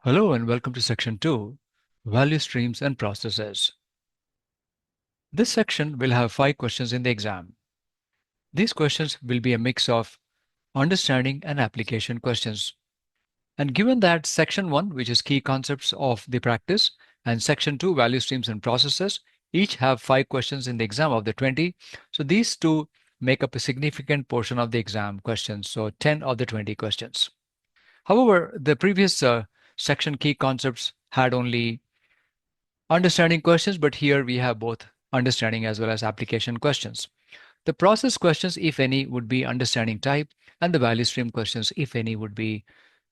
Hello and welcome to Section 2, Value Streams and Processes. This section will have 5 questions in the exam. These questions will be a mix of understanding and application questions. And given that Section 1, which is key concepts of the practice, and Section 2, Value Streams and Processes, each have 5 questions in the exam of the 20. So these two make up a significant portion of the exam questions, so 10 of the 20 questions. However, the previous section key concepts had only understanding questions, but here we have both understanding as well as application questions. The process questions, if any, would be understanding type, and the value stream questions, if any, would be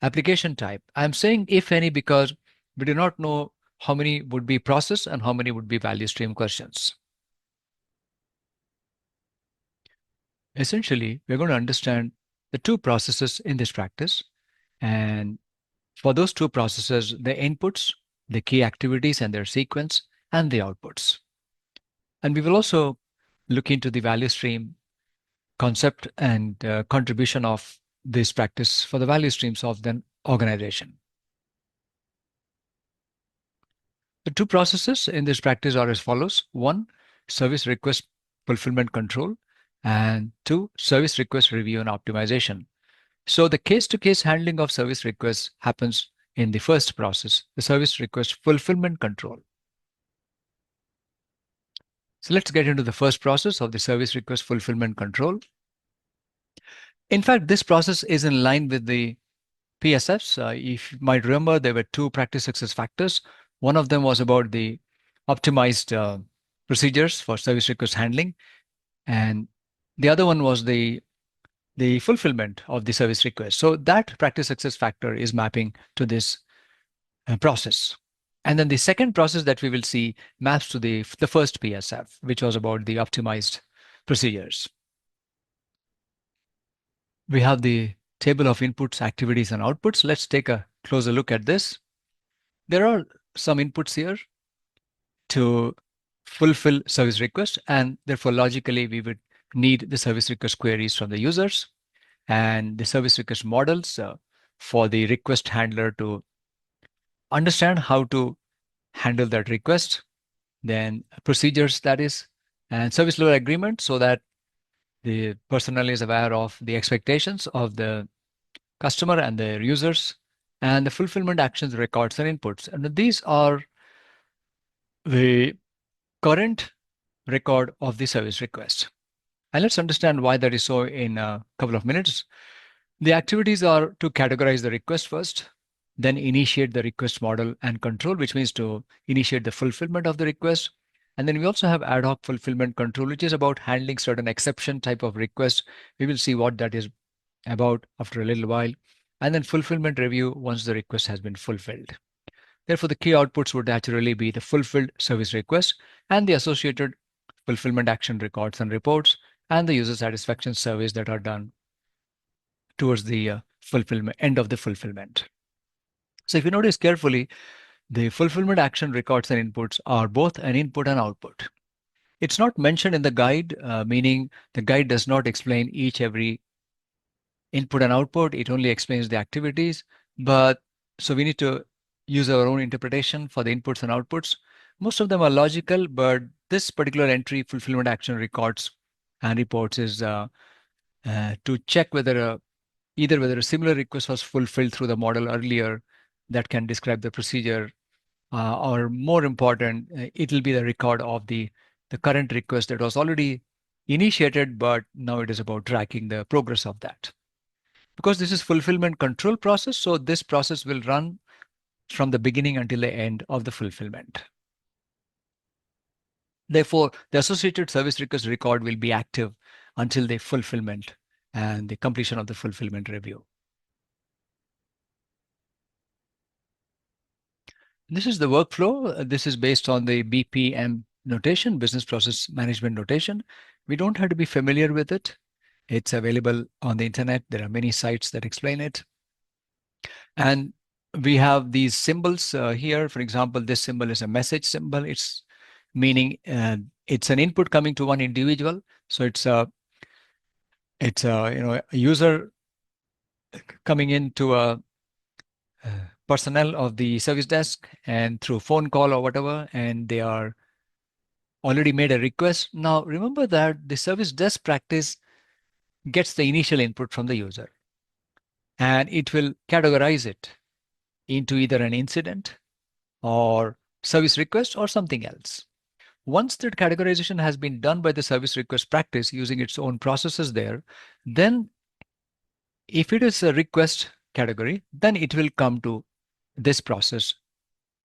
application type. I'm saying if any because we do not know how many would be process and how many would be value stream questions. Essentially, we're going to understand the two processes in this practice. And for those two processes, the inputs, the key activities and their sequence, and the outputs. And we will also look into the value stream concept and contribution of this practice for the value streams of the organization. The two processes in this practice are as follows. 1, service request fulfillment control, and 2, service request review and optimization. So the case-to-case handling of service requests happens in the first process, the service request fulfillment control. So let's get into the first process of the service request fulfillment control. In fact, this process is in line with the PSFs. If you might remember, there were 2 practice success factors. One of them was about the optimized procedures for service request handling, and the other one was the fulfillment of the service request. So that practice success factor is mapping to this process. And then the second process that we will see maps to the first PSF, which was about the optimized procedures. We have the table of inputs, activities, and outputs. Let's take a closer look at this. There are some inputs here to fulfill service request, and therefore logically we would need the service request queries from the users and the service request models for the request handler to understand how to handle that request, then procedures, that is, and service level agreement so that the personnel is aware of the expectations of the customer and their users, and the fulfillment actions, records, and inputs. And these are the current record of the service request. And let's understand why that is so in a couple of minutes. The activities are to categorize the request first, then initiate the request model and control, which means to initiate the fulfillment of the request. And then we also have ad hoc fulfillment control, which is about handling certain exception type of requests. We will see what that is about after a little while. And then fulfillment review once the request has been fulfilled. Therefore, the key outputs would naturally be the fulfilled service request and the associated fulfillment action records and reports and the user satisfaction surveys that are done towards the fulfillment end of the fulfillment. So if you notice carefully, the fulfillment action records and inputs are both an input and output. It's not mentioned in the guide, meaning the guide does not explain every input and output. It only explains the activities. But so we need to use our own interpretation for the inputs and outputs. Most of them are logical, but this particular entry, fulfillment action records and reports, is to check whether either whether a similar request was fulfilled through the model earlier that can describe the procedure, or more important, it will be the record of the current request that was already initiated, but now it is about tracking the progress of that. Because this is fulfillment control process, so this process will run from the beginning until the end of the fulfillment. Therefore, the associated service request record will be active until the fulfillment and the completion of the fulfillment review. This is the workflow. This is based on the BPM notation, business process management notation. We don't have to be familiar with it. It's available on the internet. There are many sites that explain it. And we have these symbols here. For example, this symbol is a message symbol. It's meaning it's an input coming to one individual. So it's a user coming into a personnel of the service desk and through phone call or whatever, and they are already made a request. Now, remember that the service desk practice gets the initial input from the user and it will categorize it into either an incident or service request or something else. Once that categorization has been done by the service request practice using its own processes there, then if it is a request category, then it will come to this process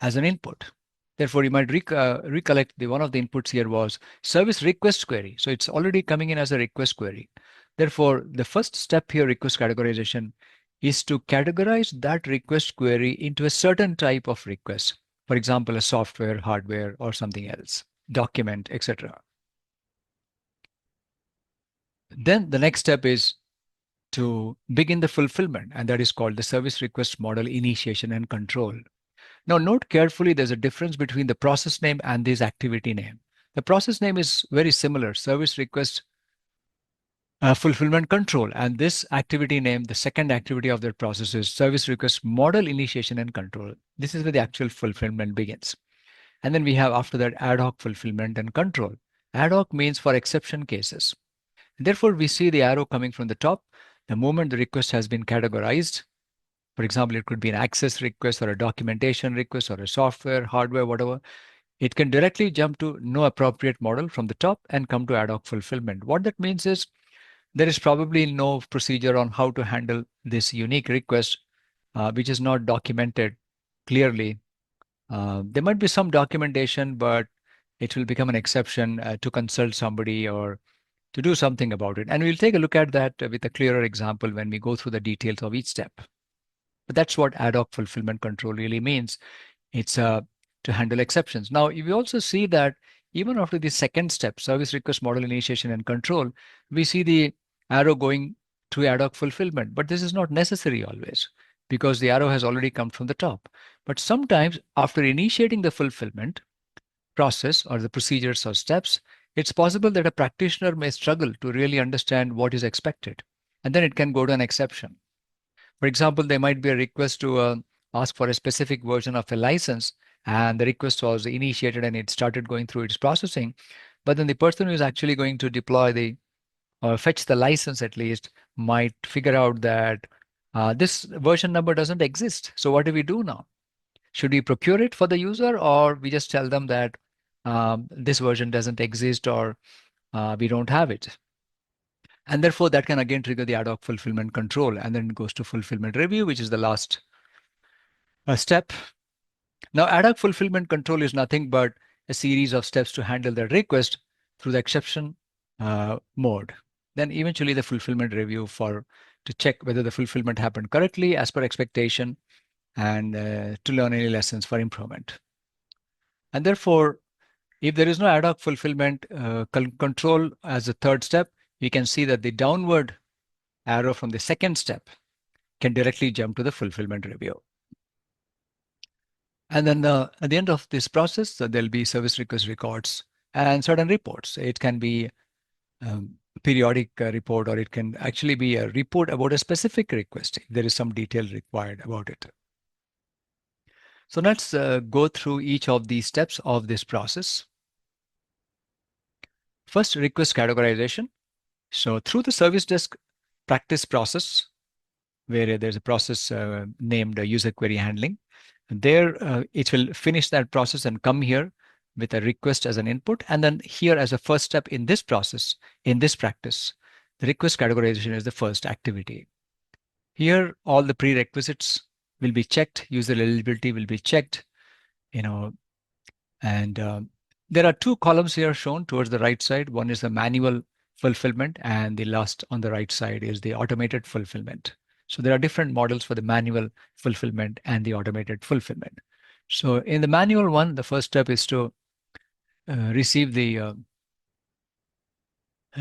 as an input. Therefore, you might recollect the one of the inputs here was service request query. So it's already coming in as a request query. Therefore, the first step here, request categorization, is to categorize that request query into a certain type of request. For example, a software, hardware, or something else, document, etc. Then the next step is to begin the fulfillment, and that is called the service request model initiation and control. Now, note carefully there's a difference between the process name and this activity name. The process name is very similar, service request fulfillment control, and this activity name, the second activity of that process is service request model initiation and control. This is where the actual fulfillment begins. And then we have after that ad hoc fulfillment and control. Ad hoc means for exception cases. Therefore, we see the arrow coming from the top. The moment the request has been categorized, for example, it could be an access request or a documentation request or a software, hardware, whatever, it can directly jump to no appropriate model from the top and come to ad hoc fulfillment. What that means is there is probably no procedure on how to handle this unique request, which is not documented clearly. There might be some documentation, but it will become an exception to consult somebody or to do something about it. And we'll take a look at that with a clearer example when we go through the details of each step. But that's what ad hoc fulfillment control really means. It's to handle exceptions. Now, we also see that even after the second step, service request model initiation and control, we see the arrow going to ad hoc fulfillment. But this is not necessary always because the arrow has already come from the top. But sometimes after initiating the fulfillment process or the procedures or steps, it's possible that a practitioner may struggle to really understand what is expected. And then it can go to an exception. For example, there might be a request to ask for a specific version of a license, and the request was initiated and it started going through its processing. But then the person who is actually going to deploy the or fetch the license at least might figure out that this version number doesn't exist. So what do we do now? Should we procure it for the user, or we just tell them that this version doesn't exist or we don't have it? And therefore, that can again trigger the ad hoc fulfillment control, and then it goes to fulfillment review, which is the last step. Now, ad hoc fulfillment control is nothing but a series of steps to handle the request through the exception mode. Then eventually the fulfillment review to check whether the fulfillment happened correctly as per expectation and to learn any lessons for improvement. And therefore, if there is no ad hoc fulfillment control as a third step, we can see that the downward arrow from the second step can directly jump to the fulfillment review. And then at the end of this process, there'll be service request records and certain reports. It can be periodic report, or it can actually be a report about a specific request. There is some detail required about it. So let's go through each of these steps of this process. First, request categorization. So through the service desk practice process, where there's a process named user query handling, there it will finish that process and come here with a request as an input. And then here as a first step in this process, in this practice, the request categorization is the first activity. Here, all the prerequisites will be checked, user eligibility will be checked, and there are two columns here shown towards the right side. One is the manual fulfillment, and the last on the right side is the automated fulfillment. So there are different models for the manual fulfillment and the automated fulfillment. So in the manual one, the first step is to receive the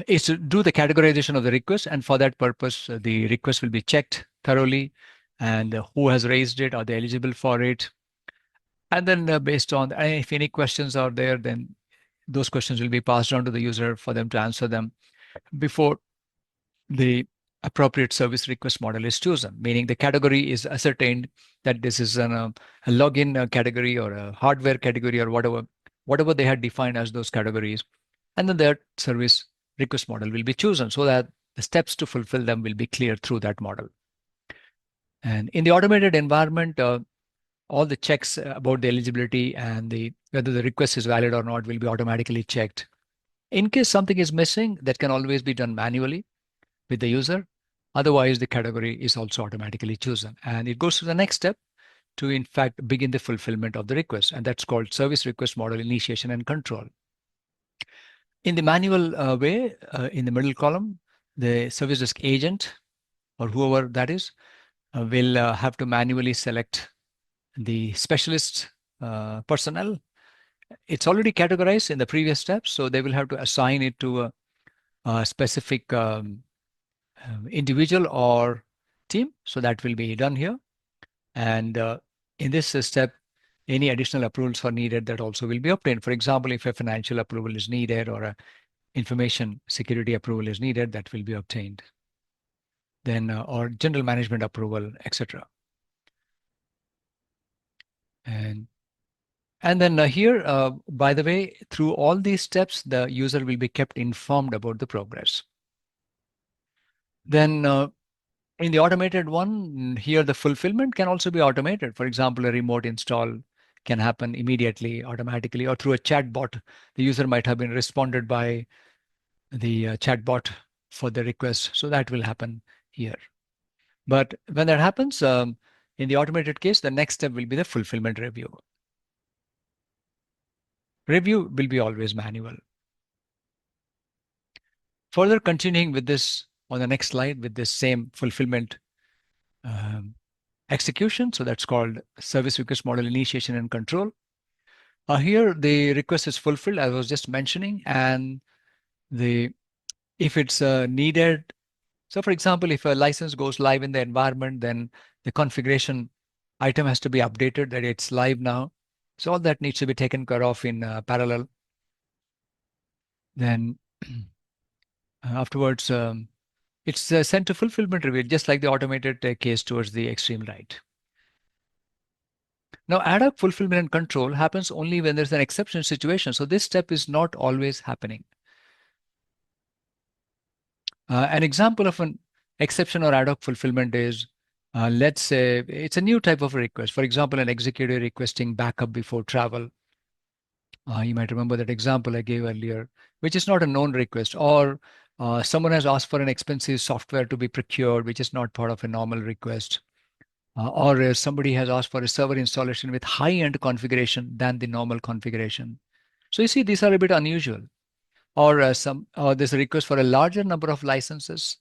is to do the categorization of the request, and for that purpose, the request will be checked thoroughly, and who has raised it, are they eligible for it, and then based on if any questions are there, then those questions will be passed on to the user for them to answer them before the appropriate service request model is chosen, meaning the category is ascertained that this is a login category or a hardware category or whatever they had defined as those categories. And then their service request model will be chosen so that the steps to fulfill them will be clear through that model. And in the automated environment, all the checks about the eligibility and whether the request is valid or not will be automatically checked. In case something is missing, that can always be done manually with the user. Otherwise, the category is also automatically chosen. And it goes to the next step to, in fact, begin the fulfillment of the request. And that's called service request model initiation and control. In the manual way, in the middle column, the service desk agent or whoever that is will have to manually select the specialist personnel. It's already categorized in the previous steps, so they will have to assign it to a specific individual or team. So that will be done here. And in this step, any additional approvals are needed that also will be obtained. For example, if a financial approval is needed or a information security approval is needed, that will be obtained. Then, or general management approval, etc. And then here, by the way, through all these steps, the user will be kept informed about the progress. Then in the automated one, here the fulfillment can also be automated. For example, a remote install can happen immediately, automatically, or through a chat bot. The user might have been responded by the chat bot for the request. So that will happen here. But when that happens, in the automated case, the next step will be the fulfillment review. Review will be always manual. Further continuing with this on the next slide with this same fulfillment execution. So that's called service request model initiation and control. Here the request is fulfilled, as I was just mentioning, and if it's needed. So for example, if a license goes live in the environment, then the configuration item has to be updated that it's live now. So all that needs to be taken care of in parallel. Then afterwards, it's sent to fulfillment review, just like the automated case towards the extreme right. Now, ad hoc fulfillment and control happens only when there's an exception situation. So this step is not always happening. An example of an exception or ad hoc fulfillment is, let's say it's a new type of request. For example, an executive requesting backup before travel. You might remember that example I gave earlier, which is not a known request. Or someone has asked for an expensive software to be procured, which is not part of a normal request. Or somebody has asked for a server installation with high-end configuration than the normal configuration. So you see, these are a bit unusual. Or there's a request for a larger number of licenses.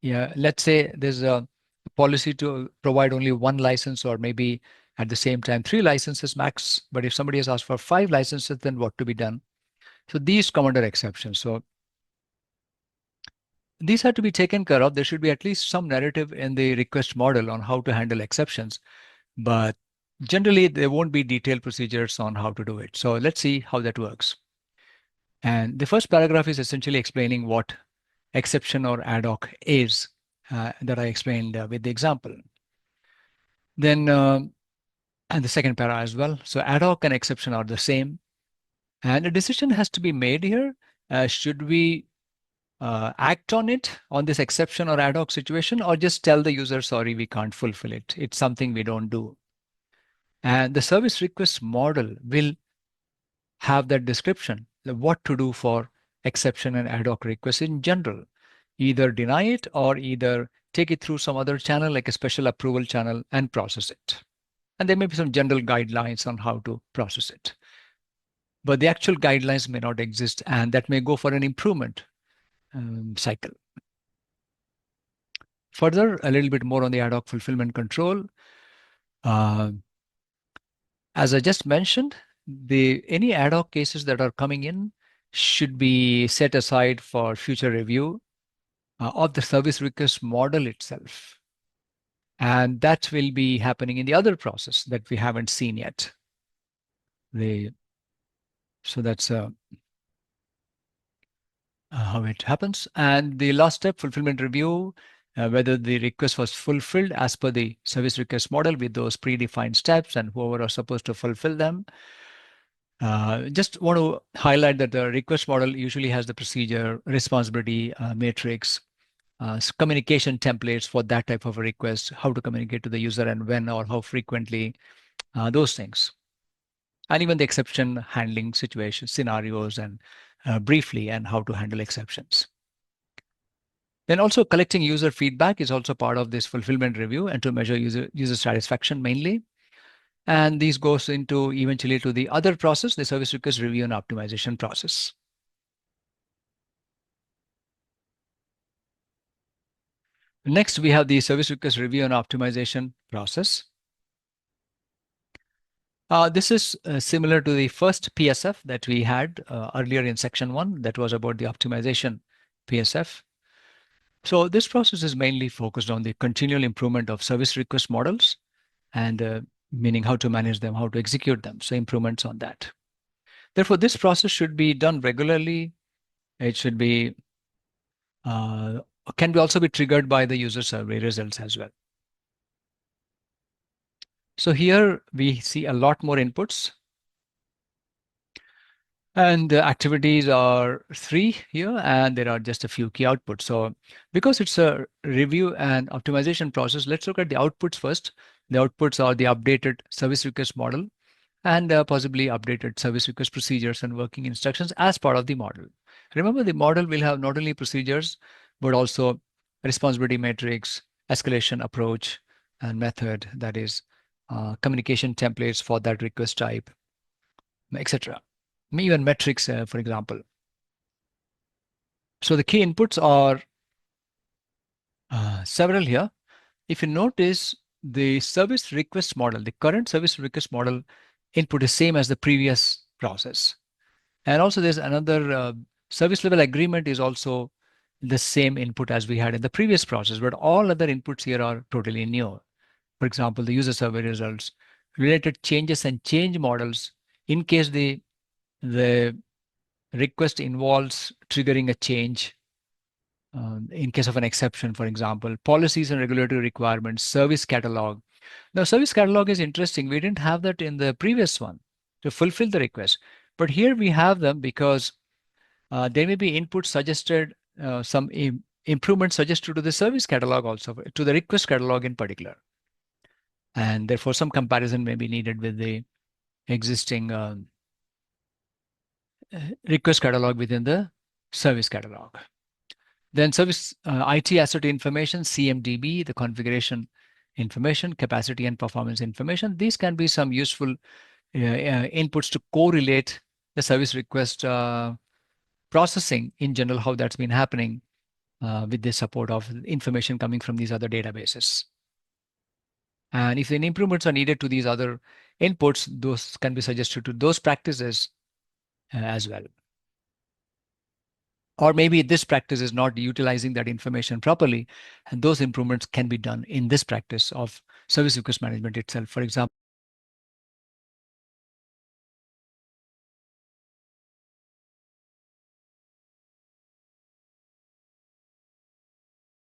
Yeah, let's say there's a policy to provide only one license or maybe at the same time 3 licenses max. But if somebody has asked for 5 licenses, then what to be done? So these come under exceptions. So these have to be taken care of. There should be at least some narrative in the request model on how to handle exceptions. But generally, there won't be detailed procedures on how to do it. So let's see how that works. And the first paragraph is essentially explaining what exception or ad hoc is that I explained with the example. Then, and the second para as well. So ad hoc and exception are the same. And a decision has to be made here. Should we act on it, on this exception or ad hoc situation, or just tell the user, sorry, we can't fulfill it. It's something we don't do. And the service request model will have that description, what to do for exception and ad hoc requests in general. Either deny it or either take it through some other channel like a special approval channel and process it. And there may be some general guidelines on how to process it. But the actual guidelines may not exist, and that may go for an improvement cycle. Further, a little bit more on the ad hoc fulfillment control. As I just mentioned, any ad hoc cases that are coming in should be set aside for future review of the service request model itself. And that will be happening in the other process that we haven't seen yet. So that's how it happens. And the last step, fulfillment review, whether the request was fulfilled as per the service request model with those predefined steps and whoever are supposed to fulfill them. Just want to highlight that the request model usually has the procedure, responsibility matrix, communication templates for that type of a request, how to communicate to the user and when or how frequently, those things. And even the exception handling situation scenarios and briefly and how to handle exceptions. Then also collecting user feedback is also part of this fulfillment review and to measure user satisfaction mainly. And these goes into eventually to the other process, the service request review and optimization process. Next, we have the service request review and optimization process. This is similar to the first PSF that we had earlier in section 1, that was about the optimization PSF. So this process is mainly focused on the continual improvement of service request models and meaning how to manage them, how to execute them. So improvements on that. Therefore, this process should be done regularly. It should be can be also be triggered by the user survey results as well. So here we see a lot more inputs. And the activities are 3 here, and there are just a few key outputs. So because it's a review and optimization process, let's look at the outputs first. The outputs are the updated service request model and possibly updated service request procedures and working instructions as part of the model. Remember, the model will have not only procedures, but also responsibility matrix, escalation approach, and method, that is communication templates for that request type, etc. Even metrics, for example. So the key inputs are several here. If you notice, the service request model, the current service request model input is same as the previous process. And also there's another service level agreement is also the same input as we had in the previous process, but all other inputs here are totally new. For example, the user survey results, related changes and change models in case the request involves triggering a change in case of an exception, for example, policies and regulatory requirements, service catalog. Now, service catalog is interesting. We didn't have that in the previous one to fulfill the request. But here we have them because there may be input suggested, some improvements suggested to the service catalog also, to the request catalog in particular. And therefore, some comparison may be needed with the existing request catalog within the service catalog. Then service IT asset information, CMDB, the configuration information, capacity and performance information. These can be some useful inputs to correlate the service request processing in general, how that's been happening with the support of information coming from these other databases. And if any improvements are needed to these other inputs, those can be suggested to those practices as well. Or maybe this practice is not utilizing that information properly, and those improvements can be done in this practice of service request management itself. For example,